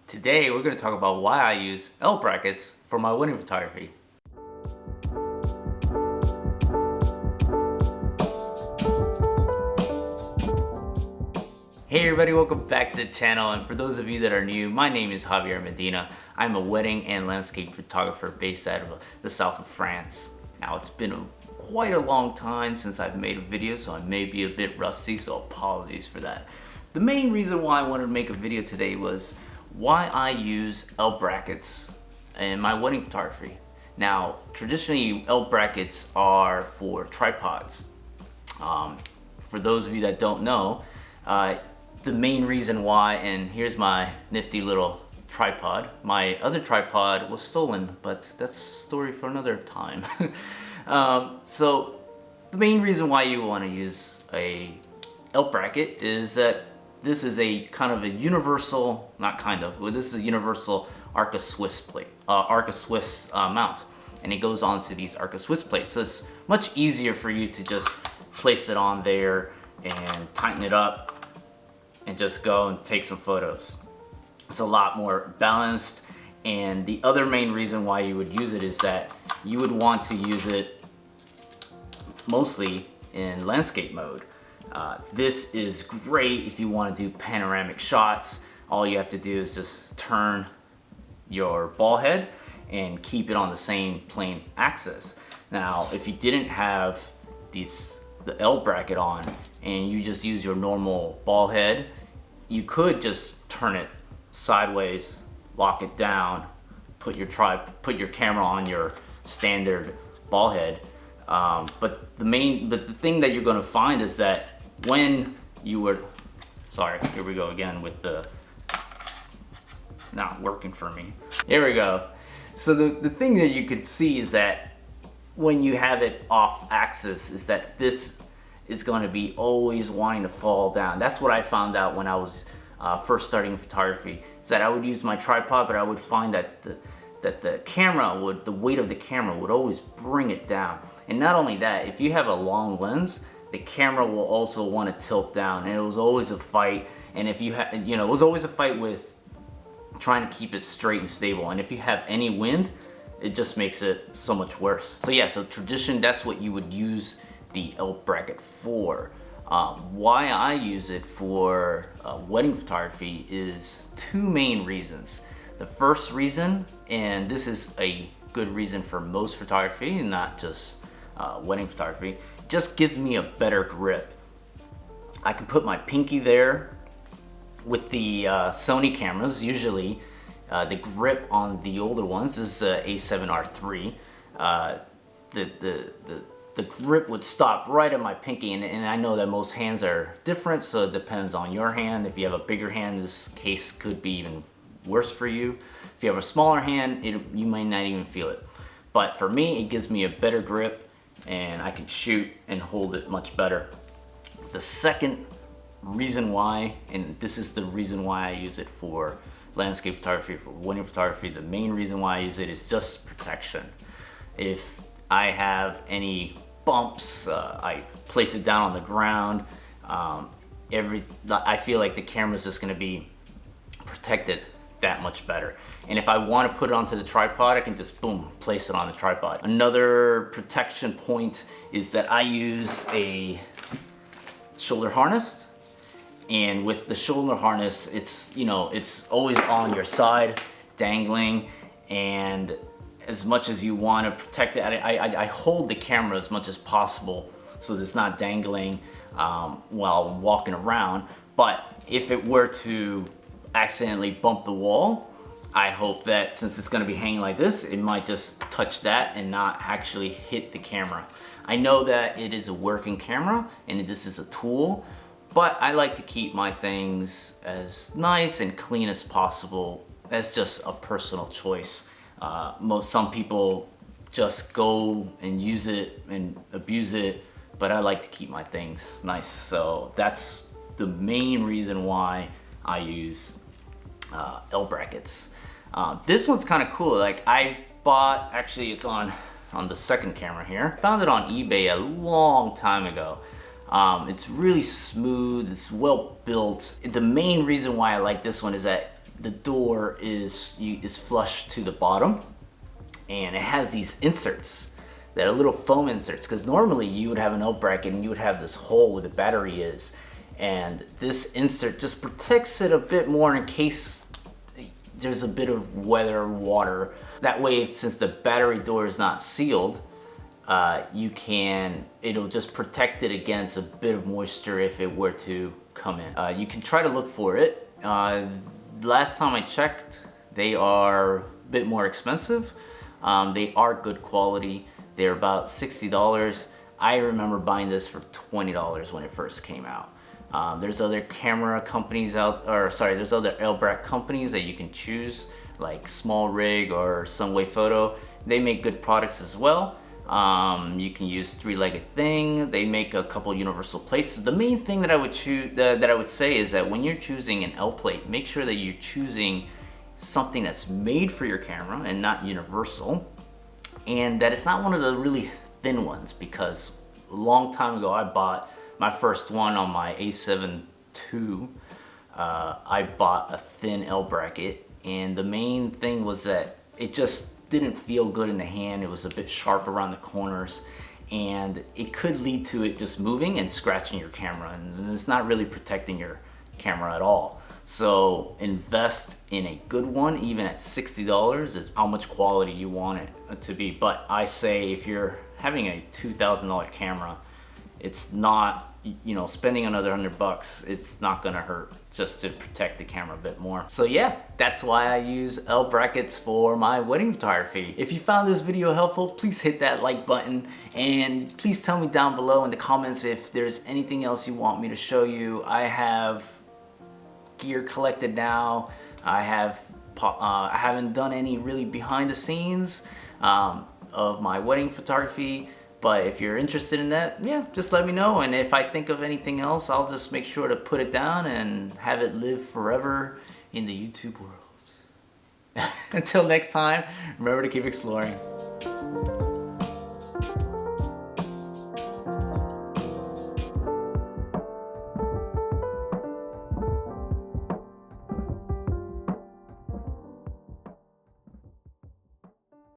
Today we're going to talk about why I use L brackets for my wedding photography. Hey everybody, welcome back to the channel, and for those of you that are new, my name is Javier Medina. I'm a wedding and landscape photographer based out of the south of France. Now it's been quite a long time since I've made a video, so I may be a bit rusty, so apologies for that. The main reason why I wanted to make a video today was why I use L brackets in my wedding photography. Now, traditionally, L brackets are for tripods. For those of you that don't know, the main reason why, and here's my nifty little tripod. My other tripod was stolen, but that's a story for another time. So the main reason why you want to use a L bracket is that this is a kind of a universal, this is a universal Arca Swiss plate, Arca Swiss mount, and it goes onto these Arca Swiss plates. So it's much easier for you to just place it on there and tighten it up and just go and take some photos. It's a lot more balanced, and the other main reason why you would use it is that you would want to use it mostly in landscape mode. This is great if you want to do panoramic shots. All you have to do is just turn your ball head and keep it on the same plane axis. Now, if you didn't have the L bracket on and you just use your normal ball head, you could just turn it sideways, lock it down, put your camera on your standard ball head. But the thing that you're going to find is that when you were, sorry, here we go again with the not working for me. Here we go. So the thing that you could see is that when you have it off axis is that this is going to be always wanting to fall down. That's what I found out when I was first starting photography, is that I would use my tripod, but I would find that the weight of the camera would always bring it down. And not only that, if you have a long lens, the camera will also want to tilt down, and it was always a fight. And if you it was always a fight with trying to keep it straight and stable. And if you have any wind, it just makes it so much worse. So yeah, so tradition, that's what you would use the L bracket for. Why I use it for wedding photography is two main reasons. The first reason, and this is a good reason for most photography and not just wedding photography, just gives me a better grip. I can put my pinky there. With the Sony cameras, usually the grip on the older ones is A7R3. The grip would stop right at my pinky, and I know that most hands are different, so it depends on your hand. If you have a bigger hand, this case could be even worse for you. If you have a smaller hand, you might not even feel it. But for me, it gives me a better grip, and I can shoot and hold it much better. The second reason why, and this is the reason why I use it for landscape photography, for wedding photography, the main reason why I use it is just protection. If I have any bumps, I place it down on the ground, I feel like the camera's just going to be protected that much better. And if I want to put it onto the tripod, I can just boom, place it on the tripod. Another protection point is that I use a shoulder harness, and with the shoulder harness, it's always on your side, dangling, and as much as you want to protect it, I hold the camera as much as possible so that it's not dangling while I'm walking around. But if it were to accidentally bump the wall, I hope that since it's going to be hanging like this, it might just touch that and not actually hit the camera. I know that it is a working camera and this is a tool, but I like to keep my things as nice and clean as possible. That's just a personal choice. Some people just go and use it and abuse it, but I like to keep my things nice. So that's the main reason why I use L brackets. This one's kind of cool. Like I bought, actually it's on the second camera here. I found it on eBay a long time ago. It's really smooth, it's well built. The main reason why I like this one is that the door is flush to the bottom, and it has these inserts that are little foam inserts, because normally you would have an L bracket and you would have this hole where the battery is, and this insert just protects it a bit more in case there's a bit of weather or water. That way, since the battery door is not sealed, it'll just protect it against a bit of moisture if it were to come in. You can try to look for it. Last time I checked, they are a bit more expensive. They are good quality. They're about $60. I remember buying this for $20 when it first came out. There's other camera companies there's other LBRAC companies that you can choose, like Small Rig or Sunway Photo. They make good products as well. You can use three-legged thing. They make a couple universal plates. The main thing that I would say is that when you're choosing an L plate, make sure that you're choosing something that's made for your camera and not universal, and that it's not one of the really thin ones, because a long time ago I bought my first one on my A7 II. I bought a thin L bracket, and the main thing was that it just didn't feel good in the hand. It was a bit sharp around the corners, and it could lead to it just moving and scratching your camera, and it's not really protecting your camera at all. So invest in a good one. Even at $60 is how much quality you want it to be. But I say if you're having a $2,000 camera, it's not, spending another $100, it's not gonna hurt just to protect the camera a bit more. So yeah, that's why I use L brackets for my wedding photography. If you found this video helpful, please hit that like button, and please tell me down below in the comments if there's anything else you want me to show you. I have gear collected now. I haven't done any really behind the scenes of my wedding photography. But if you're interested in that, yeah, just let me know. And if I think of anything else, I'll just make sure to put it down and have it live forever in the YouTube world. Until next time, remember to keep exploring.